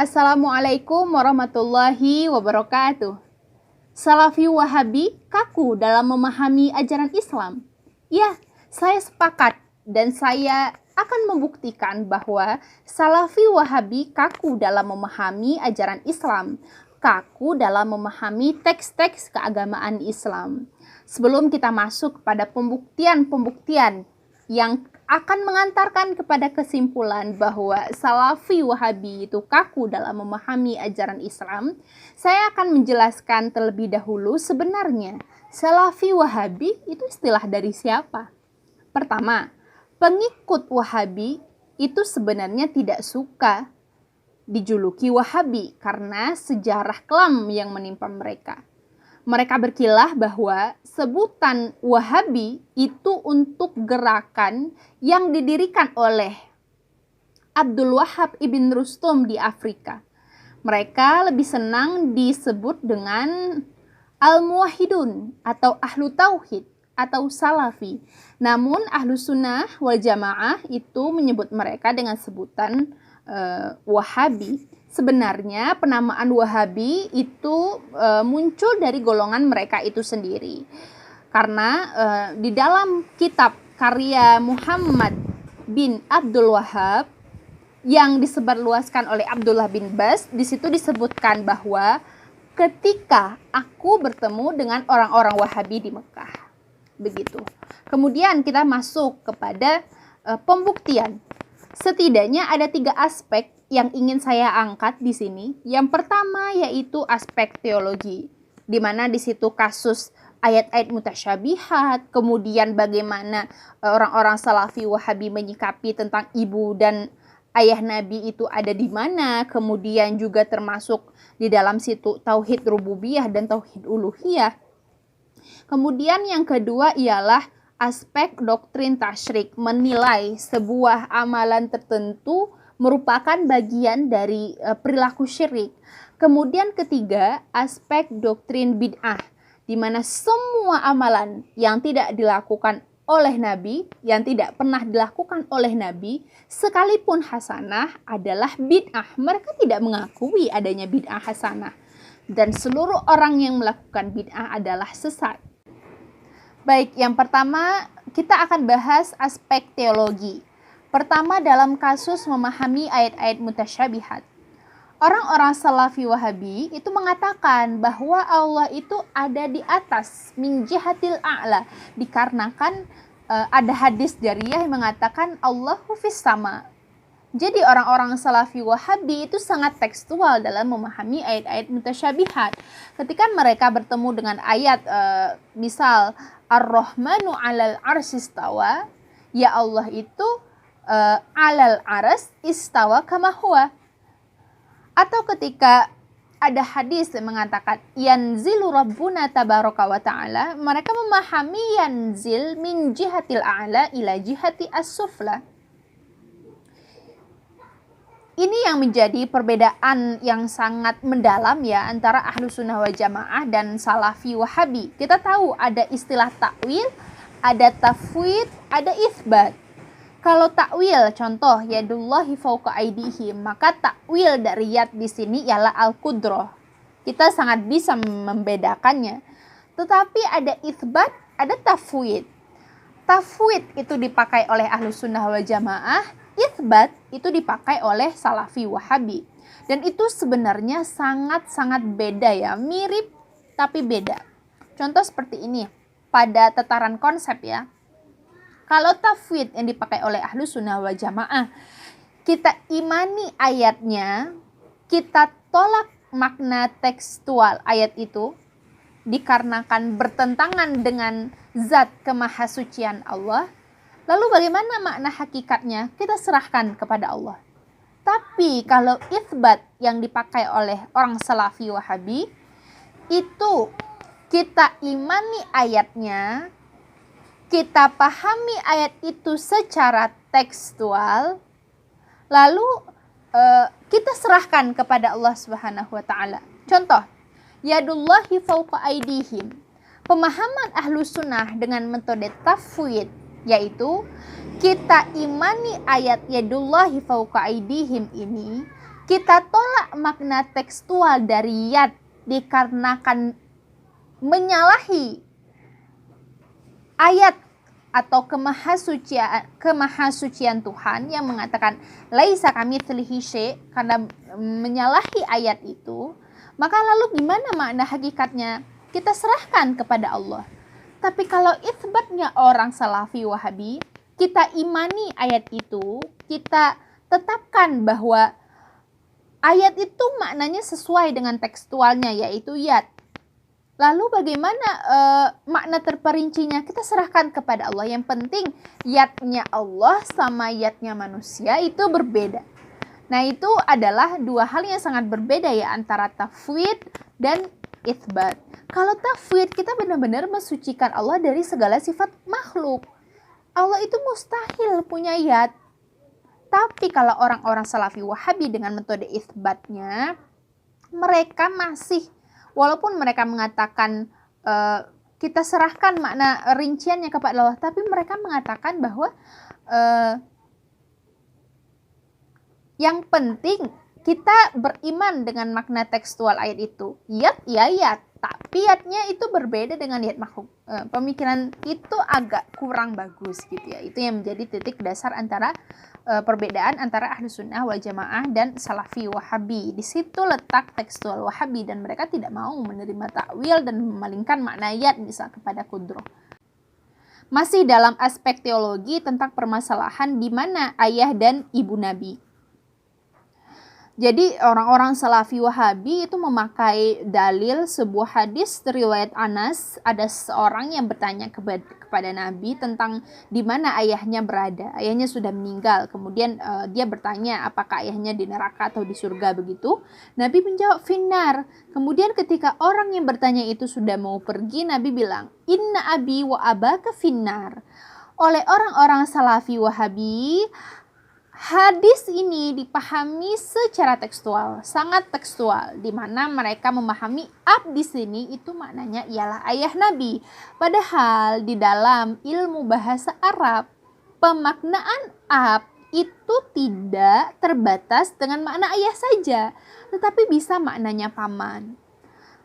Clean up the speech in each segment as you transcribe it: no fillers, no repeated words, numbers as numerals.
Assalamualaikum warahmatullahi wabarakatuh. Salafi Wahabi kaku dalam memahami ajaran Islam. Ya, saya sepakat dan saya akan membuktikan bahwa Salafi Wahabi kaku dalam memahami ajaran Islam, kaku dalam memahami teks-teks keagamaan Islam. Sebelum kita masuk kepada pembuktian-pembuktian yang akan mengantarkan kepada kesimpulan bahwa Salafi Wahabi itu kaku dalam memahami ajaran Islam, saya akan menjelaskan terlebih dahulu sebenarnya Salafi Wahabi itu istilah dari siapa. Pertama, pengikut Wahabi itu sebenarnya tidak suka dijuluki Wahabi karena sejarah kelam yang menimpa mereka. Mereka berkilah bahwa sebutan Wahabi itu untuk gerakan yang didirikan oleh Abdul Wahab ibn Rustum di Afrika. Mereka lebih senang disebut dengan Al-Muwahhidun atau Ahlu Tauhid atau Salafi. Namun Ahlu Sunnah wal Jamaah itu menyebut mereka dengan sebutan Wahabi. Sebenarnya penamaan Wahabi itu muncul dari golongan mereka itu sendiri. Karena di dalam kitab karya Muhammad bin Abdul Wahab yang disebarluaskan oleh Abdullah bin Bas, di situ disebutkan bahwa ketika aku bertemu dengan orang-orang Wahabi di Mekah. Begitu. Kemudian kita masuk kepada pembuktian. Setidaknya ada 3 aspek yang ingin saya angkat di sini. Yang pertama yaitu aspek teologi, di mana di situ kasus ayat-ayat mutasyabihat, kemudian bagaimana orang-orang Salafi Wahabi menyikapi tentang ibu dan ayah Nabi itu ada di mana, kemudian juga termasuk di dalam situ tauhid rububiyah dan tauhid uluhiyah. Kemudian yang kedua ialah aspek doktrin tasyrik, menilai sebuah amalan tertentu merupakan bagian dari perilaku syirik. Kemudian ketiga, aspek doktrin bid'ah, di mana semua amalan yang tidak dilakukan oleh Nabi, yang tidak pernah dilakukan oleh Nabi, sekalipun hasanah adalah bid'ah. Mereka tidak mengakui adanya bid'ah hasanah. Dan seluruh orang yang melakukan bid'ah adalah sesat. Baik, yang pertama kita akan bahas aspek teologi. Pertama, dalam kasus memahami ayat-ayat mutasyabihat. Orang-orang Salafi Wahabi itu mengatakan bahwa Allah itu ada di atas, min jihatil a'la, dikarenakan ada hadis jariyah yang mengatakan Allahu fis sama. Jadi orang-orang Salafi Wahabi itu sangat tekstual dalam memahami ayat-ayat mutasyabihat. Ketika mereka bertemu dengan ayat misal Ar-Rahmanu 'alal 'arsy istawa, ya Allah itu alal aras istawa kama huwa. Atau ketika ada hadis yang mengatakan yanzilu rabbuna tabaraka wa ta'ala, mereka memahami yanzil min jihatil a'la ila jihati as-sufla. Ini yang menjadi perbedaan yang sangat mendalam ya antara Ahlu Sunnah wal Jamaah dan Salafi Wahabi. Kita tahu ada istilah takwil, ada tafwid, ada itsbat. Kalau takwil, contoh yadullahi fawqa aydihim, maka takwil dari yad di sini ialah al-qudrah. Kita sangat bisa membedakannya. Tetapi ada itsbat, ada tafwid. Tafwid itu dipakai oleh Ahlus Sunnah wal Jamaah, itsbat itu dipakai oleh Salafi Wahabi. Dan itu sebenarnya sangat-sangat beda ya, mirip tapi beda. Contoh seperti ini pada tataran konsep ya. Kalau tafwid yang dipakai oleh Ahlus Sunnah wal Jamaah, kita imani ayatnya, kita tolak makna tekstual ayat itu dikarenakan bertentangan dengan zat kemahasucian Allah. Lalu bagaimana makna hakikatnya? Kita serahkan kepada Allah. Tapi kalau itsbat yang dipakai oleh orang Salafi Wahabi, itu kita imani ayatnya, kita pahami ayat itu secara tekstual, lalu kita serahkan kepada Allah Subhanahu wa taala. Contoh, yadullahi fawqa aydihim. Pemahaman Ahlus Sunnah dengan metode tafwid, yaitu kita imani ayat yadullahi fawqa aydihim ini, kita tolak makna tekstual dari yad dikarenakan menyalahi ayat atau kemahasucian Tuhan yang mengatakan laisa kamitslihi syai', karena menyalahi ayat itu, maka lalu gimana makna hakikatnya? Kita serahkan kepada Allah. Tapi kalau itsbatnya orang Salafi Wahabi, kita imani ayat itu, kita tetapkan bahwa ayat itu maknanya sesuai dengan tekstualnya, yaitu yad. Lalu bagaimana makna terperincinya? Kita serahkan kepada Allah. Yang penting yadnya Allah sama yadnya manusia itu berbeda. Nah, itu adalah dua hal yang sangat berbeda ya, antara tafwid dan itsbat. Kalau tafwid, kita benar-benar mensucikan Allah dari segala sifat makhluk. Allah itu mustahil punya yad. Tapi kalau orang-orang Salafi Wahabi dengan metode itsbatnya, mereka masih, walaupun mereka mengatakan kita serahkan makna rinciannya kepada Allah, tapi mereka mengatakan bahwa yang penting kita beriman dengan makna tekstual ayat itu. Yad ya yad, tapi yadnya itu berbeda dengan yad makhluk. Pemikiran itu agak kurang bagus gitu ya. Itu yang menjadi titik dasar antara perbedaan antara Ahlus Sunnah wal Jamaah dan Salafi Wahabi. Di situ letak tekstual Wahabi, dan mereka tidak mau menerima takwil dan memalingkan makna yad misal kepada kudroh. Masih dalam aspek teologi tentang permasalahan di mana ayah dan ibu Nabi. Jadi orang-orang Salafi Wahabi itu memakai dalil sebuah hadis riwayat Anas. Ada seorang yang bertanya kepada Nabi tentang di mana ayahnya berada. Ayahnya sudah meninggal. Kemudian dia bertanya apakah ayahnya di neraka atau di surga begitu. Nabi menjawab finnar. Kemudian ketika orang yang bertanya itu sudah mau pergi, Nabi bilang, inna abi wa abaka finnar. Oleh orang-orang Salafi Wahabi, hadis ini dipahami secara tekstual, sangat tekstual, di mana mereka memahami ab di sini itu maknanya ialah ayah Nabi. Padahal di dalam ilmu bahasa Arab, pemaknaan ab itu tidak terbatas dengan makna ayah saja, tetapi bisa maknanya paman.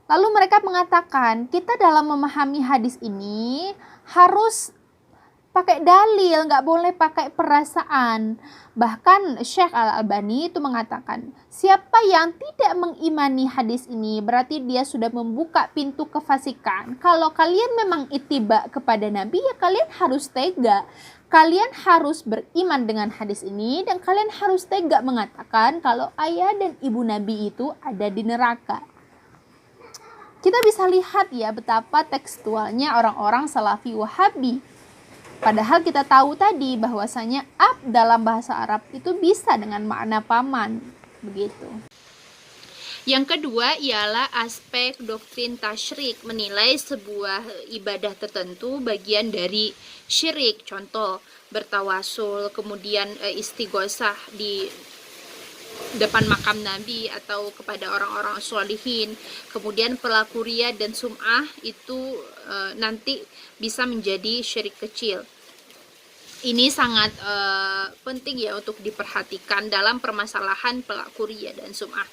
Lalu mereka mengatakan, kita dalam memahami hadis ini harus pakai dalil, nggak boleh pakai perasaan. Bahkan Syekh Al-Albani itu mengatakan, siapa yang tidak mengimani hadis ini berarti dia sudah membuka pintu kefasikan. Kalau kalian memang ittiba kepada Nabi, ya kalian harus tega. Kalian harus beriman dengan hadis ini, dan kalian harus tega mengatakan kalau ayah dan ibu Nabi itu ada di neraka. Kita bisa lihat ya betapa tekstualnya orang-orang Salafi Wahabi. Padahal kita tahu tadi bahwasanya ab dalam bahasa Arab itu bisa dengan makna paman, begitu. Yang kedua ialah aspek doktrin tasyrik, menilai sebuah ibadah tertentu bagian dari syirik. Contoh, bertawasul, kemudian istighosah di depan makam Nabi atau kepada orang-orang sholihin. Kemudian pelaku riya dan sum'ah itu nanti bisa menjadi syirik kecil. Ini sangat penting ya untuk diperhatikan dalam permasalahan pelaku riya dan sum'ah.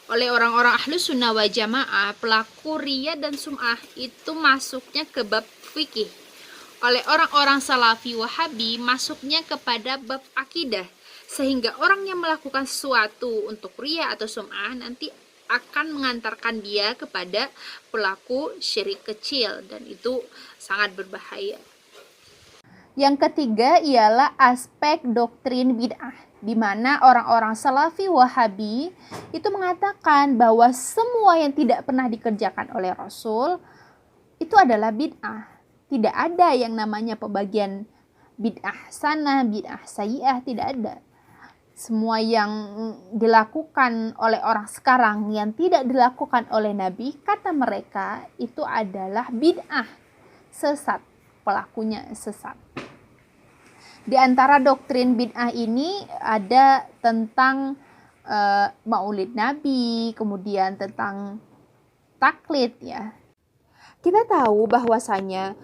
Oleh orang-orang Ahlus Sunnah wal Jamaah, pelaku riya dan sum'ah itu masuknya ke bab fikih. Oleh orang-orang Salafi Wahabi masuknya kepada bab akidah. Sehingga orang yang melakukan sesuatu untuk riya atau sum'ah nanti akan mengantarkan dia kepada pelaku syirik kecil, dan itu sangat berbahaya. Yang ketiga ialah aspek doktrin bid'ah, di mana orang-orang Salafi Wahabi itu mengatakan bahwa semua yang tidak pernah dikerjakan oleh Rasul itu adalah bid'ah. Tidak ada yang namanya pembagian bid'ah sana, bid'ah sayyi'ah, tidak ada. Semua yang dilakukan oleh orang sekarang yang tidak dilakukan oleh Nabi, kata mereka itu adalah bid'ah, sesat, pelakunya sesat. Di antara doktrin bid'ah ini ada tentang maulid Nabi, kemudian tentang taklid ya. Kita tahu bahwasanya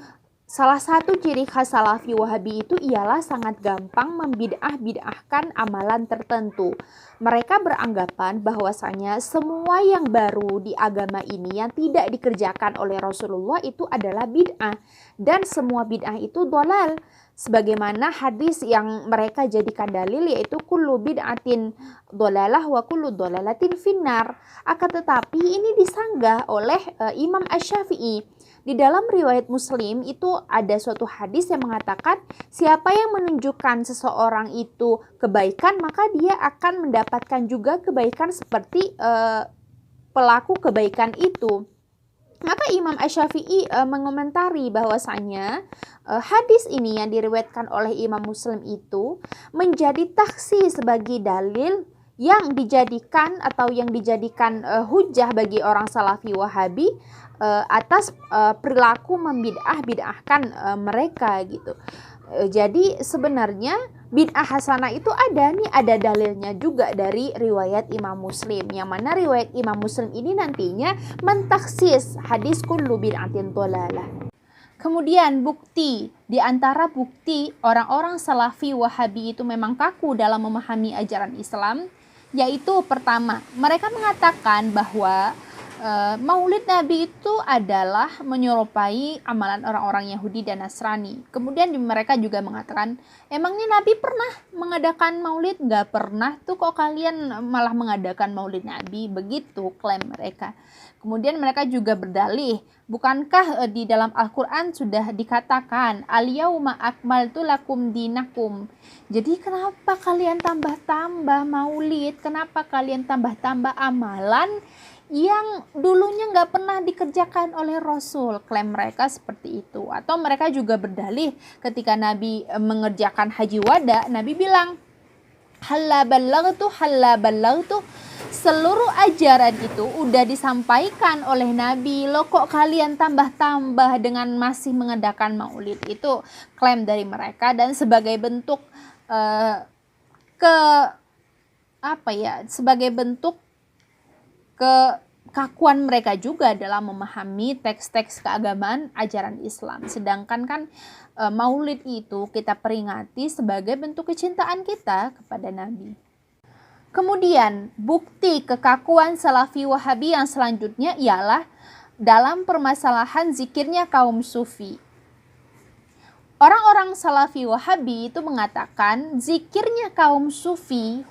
Salah satu ciri khas Salafi Wahabi itu ialah sangat gampang membid'ah-bid'ahkan amalan tertentu. Mereka beranggapan bahwasanya semua yang baru di agama ini yang tidak dikerjakan oleh Rasulullah itu adalah bid'ah. Dan semua bid'ah itu dhalal. Sebagaimana hadis yang mereka jadikan dalil yaitu kullu bid'atin dhalalah wa kullu dhalalatin finnar. Akan tetapi ini disanggah oleh Imam Asy-Syafi'i. Di dalam riwayat Muslim itu ada suatu hadis yang mengatakan siapa yang menunjukkan seseorang itu kebaikan maka dia akan mendapatkan juga kebaikan seperti pelaku kebaikan itu. Maka Imam Asy-Syafi'i mengomentari bahwasanya hadis ini yang diriwayatkan oleh Imam Muslim itu menjadi taksi sebagai dalil yang dijadikan hujah bagi orang Salafi Wahabi atas perilaku membid'ah-bid'ahkan mereka gitu. Jadi sebenarnya bid'ah hasanah itu ada dalilnya juga dari riwayat Imam Muslim, yang mana riwayat Imam Muslim ini nantinya mentaksis hadis kullu bid'atin dhalalah. Kemudian di antara bukti orang-orang Salafi Wahabi itu memang kaku dalam memahami ajaran Islam, yaitu pertama, mereka mengatakan bahwa Maulid Nabi itu adalah menyerupai amalan orang-orang Yahudi dan Nasrani. Kemudian mereka juga mengatakan, emangnya Nabi pernah mengadakan maulid? Gak pernah tuh, kok kalian malah mengadakan maulid Nabi? Begitu klaim mereka. Kemudian mereka juga berdalih, bukankah di dalam Al-Quran sudah dikatakan al-yauma akmaltu lakum dinakum. Jadi kenapa kalian tambah-tambah maulid? Kenapa kalian tambah-tambah amalan yang dulunya nggak pernah dikerjakan oleh Rasul? Klaim mereka seperti itu. Atau mereka juga berdalih ketika Nabi mengerjakan haji wada, Nabi bilang halla ballagtu. Seluruh ajaran itu udah disampaikan oleh Nabi, lo kok kalian tambah-tambah dengan masih mengadakan maulid? Itu klaim dari mereka, dan sebagai bentuk sebagai bentuk kekakuan mereka juga dalam memahami teks-teks keagamaan ajaran Islam. Sedangkan kan maulid itu kita peringati sebagai bentuk kecintaan kita kepada Nabi. Kemudian bukti kekakuan Salafi Wahabi yang selanjutnya ialah dalam permasalahan zikirnya kaum sufi. Orang-orang Salafi Wahabi itu mengatakan zikirnya kaum sufi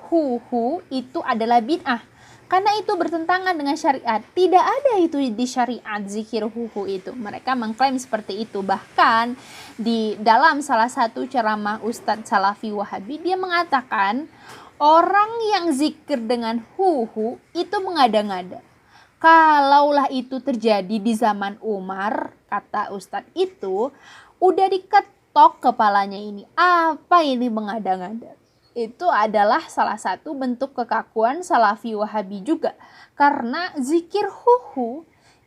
itu adalah bid'ah, karena itu bertentangan dengan syariat. Tidak ada itu di syariat zikir itu. Mereka mengklaim seperti itu. Bahkan di dalam salah satu ceramah Ustadz Salafi Wahabi, dia mengatakan orang yang zikir dengan itu mengada-ngada. Kalaulah itu terjadi di zaman Umar, kata Ustadz itu, udah diketok kepalanya ini. Apa ini mengada-ngada? Itu adalah salah satu bentuk kekakuan Salafi Wahabi juga. Karena zikir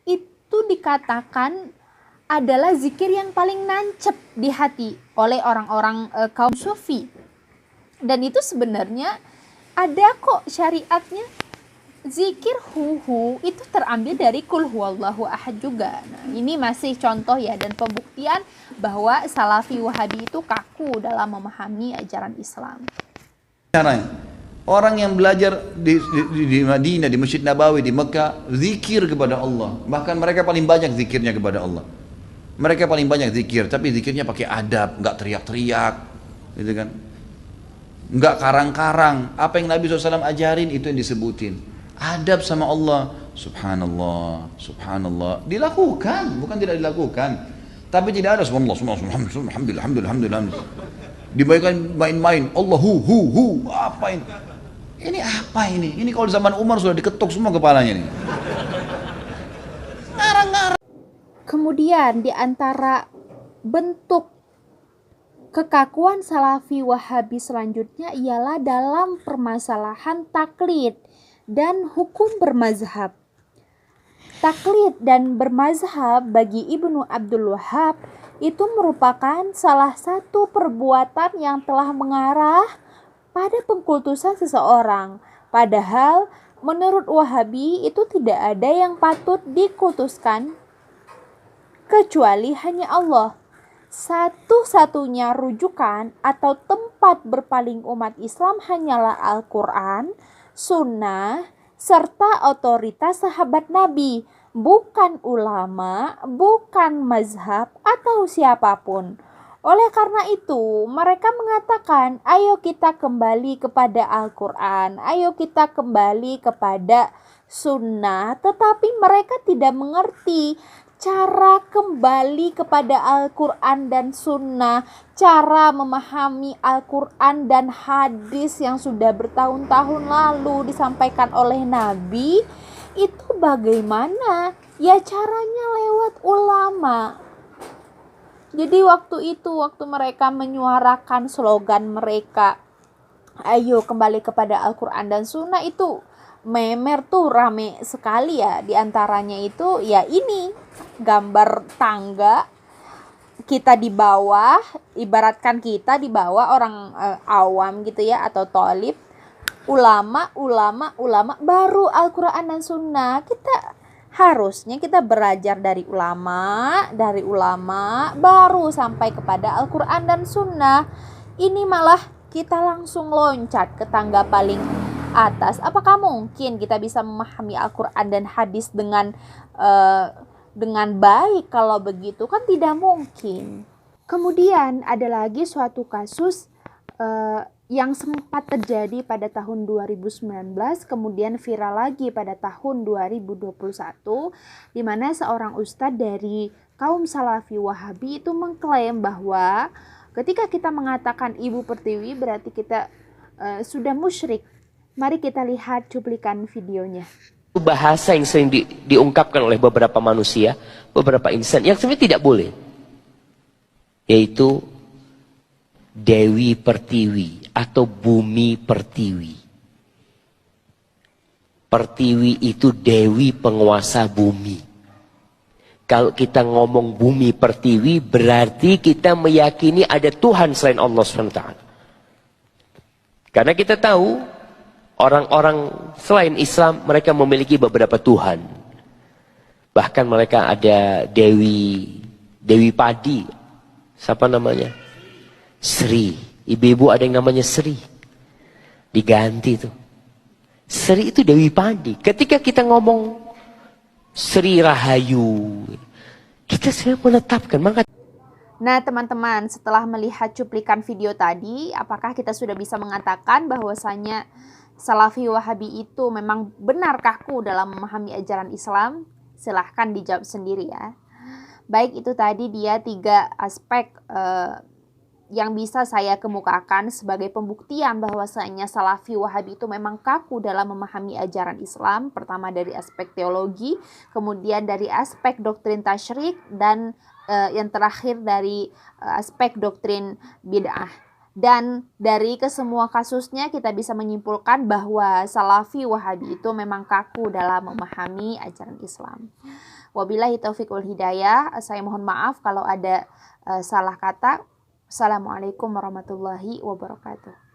itu dikatakan adalah zikir yang paling nancep di hati oleh orang-orang kaum sufi. Dan itu sebenarnya ada kok syariatnya. Zikir itu terambil dari kul huwallahu ahad juga. Nah, ini masih contoh ya dan pembuktian bahwa Salafi Wahabi itu kaku dalam memahami ajaran Islam. Orang yang belajar di Madinah, di Masjid Nabawi, di Mekah, zikir kepada Allah. Bahkan mereka paling banyak zikirnya kepada Allah. Mereka paling banyak zikir, tapi zikirnya pakai adab, nggak teriak-teriak, gitu kan? Nggak karang-karang. Apa yang Nabi SAW ajarin itu yang disebutin. Adab sama Allah. Subhanallah, subhanallah. Dilakukan, bukan tidak dilakukan. Tapi tidak ada subhanallah, alhamdulillah. Dibayangkan main-main. Allah apa ini? Ini apa ini? Ini kalau zaman Umar sudah diketuk semua kepalanya nih. Ngarang-ngarang. Kemudian di antara bentuk kekakuan Salafi Wahabi selanjutnya ialah dalam permasalahan taklid dan hukum bermazhab. Taklid dan bermazhab bagi Ibnu Abdul Wahhab itu merupakan salah satu perbuatan yang telah mengarah pada pengkultusan seseorang. Padahal menurut Wahabi itu tidak ada yang patut dikultuskan kecuali hanya Allah. satu-satunya rujukan atau tempat berpaling umat Islam hanyalah Al-Quran, Sunnah, serta otoritas sahabat Nabi, bukan ulama, bukan mazhab atau siapapun. Oleh karena itu, mereka mengatakan, ayo kita kembali kepada Al-Quran, ayo kita kembali kepada Sunnah, tetapi mereka tidak mengerti cara kembali kepada Al-Quran dan Sunnah, cara memahami Al-Quran dan hadis yang sudah bertahun-tahun lalu disampaikan oleh Nabi, itu bagaimana? Ya caranya lewat ulama. Jadi waktu mereka menyuarakan slogan mereka, ayo kembali kepada Al-Quran dan Sunnah, itu memer tuh rame sekali ya. Di antaranya itu ya ini gambar tangga, kita di bawah, ibaratkan kita di bawah orang awam gitu ya, atau thalib, ulama, baru Al-Quran dan Sunnah. Harusnya kita belajar dari ulama, baru sampai kepada Al-Quran dan Sunnah. Ini malah kita langsung loncat ke tangga paling atas. Apakah mungkin kita bisa memahami Al-Quran dan hadis dengan baik? Kalau begitu kan tidak mungkin. Kemudian ada lagi suatu kasus yang sempat terjadi pada tahun 2019, kemudian viral lagi pada tahun 2021, di mana seorang ustadz dari kaum Salafi Wahabi itu mengklaim bahwa ketika kita mengatakan Ibu Pertiwi berarti kita sudah musyrik. Mari kita lihat cuplikan videonya. Bahasa yang sering diungkapkan oleh beberapa manusia, beberapa insan, yang sebenarnya tidak boleh, yaitu Dewi Pertiwi atau Bumi Pertiwi. Pertiwi itu dewi penguasa bumi. Kalau kita ngomong Bumi Pertiwi, berarti kita meyakini ada Tuhan selain Allah SWT. Karena kita tahu orang-orang selain Islam, mereka memiliki beberapa Tuhan. Bahkan mereka ada Dewi Padi. Siapa namanya? Sri. Ibu-ibu ada yang namanya Sri. Diganti tuh. Sri itu Dewi Padi. Ketika kita ngomong Sri Rahayu, kita sudah menetapkan. Nah teman-teman, setelah melihat cuplikan video tadi, apakah kita sudah bisa mengatakan bahwasanya Salafi Wahabi itu memang benar kaku dalam memahami ajaran Islam? Silahkan dijawab sendiri ya. Baik, itu tadi dia 3 aspek yang bisa saya kemukakan sebagai pembuktian bahwasanya Salafi Wahabi itu memang kaku dalam memahami ajaran Islam. Pertama dari aspek teologi, kemudian dari aspek doktrin tasyrik, dan yang terakhir dari aspek doktrin bid'ah. Dan dari kesemua kasusnya kita bisa menyimpulkan bahwa Salafi Wahabi itu memang kaku dalam memahami ajaran Islam. Wabillahi taufiq wal hidayah. Saya mohon maaf kalau ada salah kata. Assalamualaikum warahmatullahi wabarakatuh.